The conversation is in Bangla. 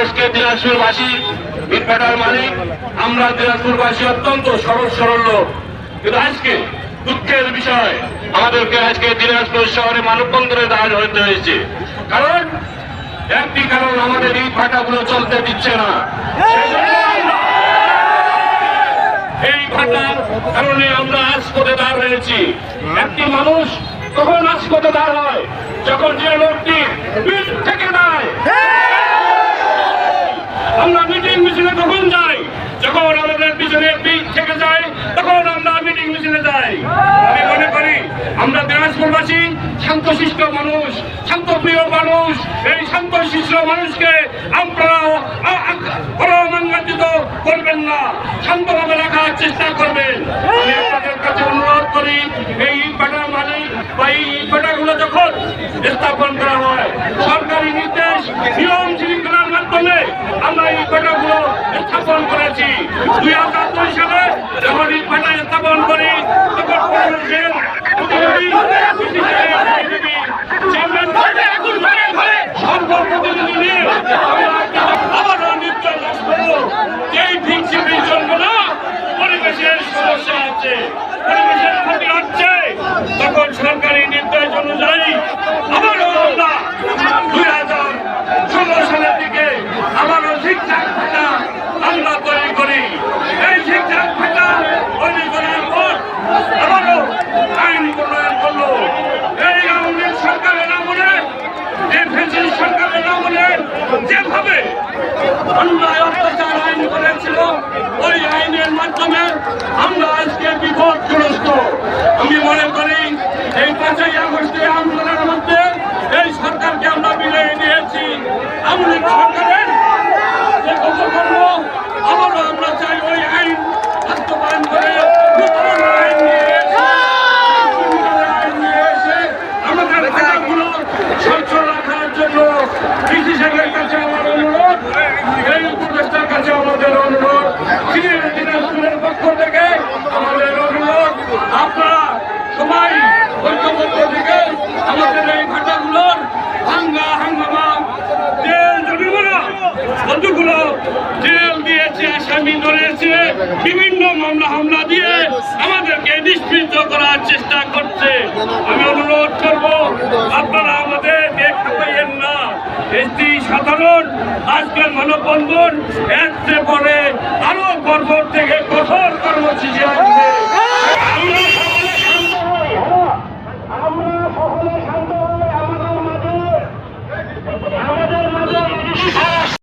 আজকে দিনাজপুরবাসী ইটভাটার মালিক, আমরা দিনাজপুরবাসী অত্যন্ত সরল সরল লোক, কিন্তু আজকে দুঃখের বিষয় আমাদেরকে আজকে দিনাজপুর শহরে মানববন্ধনে দাঁড় হতে হয়েছে। কারণ একটি কারণ, আমাদের ইটভাটাগুলো চলতে দিচ্ছে না। এই ভাটার কারণে আমরা রাজপথে দাঁড় হয়েছি। একটি মানুষ তখন রাজপথে দাঁড় হয় যখন যে লোকটি পিঠ থেকে দেয়। আমরা মিটিং মিছিলে কখন যাই? যখন আমাদের পিছনে পিঠ থেকে যায় তখন আমরা মিটিং মিছিলে যাই। আমি মনে করি আমরা দিনাজপুরবাসী শান্তশিষ্ট মানুষ, শান্তপ্রিয় মানুষ। এই শান্তশিষ্ট মানুষকে আপনারা অমান্যিত করবেন না, শান্তভাবে রাখার চেষ্টা করবেন। আমি আপনাদের কাছে অনুরোধ করি, এই ইটভাটার মালিক বা এই ইটভাটাগুলো যখন স্থাপন করা হয় সরকারি নির্দেশ নিয়ম শৃঙ্খলার মাধ্যমে আমরা এই ইটভাটাগুলো স্থাপন করেছি। 2002 সালে যখন ইটভাটা স্থাপন করি তখন পরিবেশের সর্বপ্রতিনিধি নিয়ে আবারও নির্দেশ করবো এই ভিনসিপির জন্য না, পরিবেশের সমস্যা আছে, পরিবেশের ক্ষতি হচ্ছে। তখন সরকারি নির্দেশ অনুযায়ী আবারও আমরা 2016 সালের দিকে আবারও ঠিকঠাক ভাটা আমরা তৈরি করি। এই ঠিকঠাক ভাটা তৈরি করার পর আবারও আইন প্রণয়ন করলো। এই আওয়ামী লীগ সরকারের আমলে, সরকারের আমলে যেভাবে অন্যায় অত্যাচার আইন করেছিল, ওই আইনের মাধ্যমে আমরা আজকে বিপদগ্রস্ত। আমি মনে করি এই 5ই আগস্টের আন্দোলনের মধ্যে এই সরকারকে আমরা বিদায় দিয়েছি। আওয়ামী লীগ সরকারের যে কর্ম আবারও আমরা চাই ওই আইন বাস্তবায়ন করে আইন নিয়ে এসে আমাদের ভাষাগুলো স্বচ্ছ রাখার জন্য ডিসি সাহেবের কাছে আমার অনুরোধ, এই উপদেষ্টার কাছে আমাদের অনুরোধ, দিনাজপুরের পক্ষ থেকে আমাদের অনুরোধ, আপনারা সবাই ঐক্যবদ্ধ থেকে আমাদের এই ভাটাগুলোর হাঙ্গামা জেল জরিমানা কতগুলো জেল দিয়েছে, আসামি ধরেছে, বিভিন্ন মামলা হামলা দিয়ে আমাদেরকে নিষ্পৃত করার চেষ্টা করছে। আমি অনুরোধ করব আপনারা আমাদেরকে খাপাইয়েন না। এসটি সাধারণ আজকের মানববন্ধন এর পরে আরো কঠোর থেকে কঠোর কর্মসূচি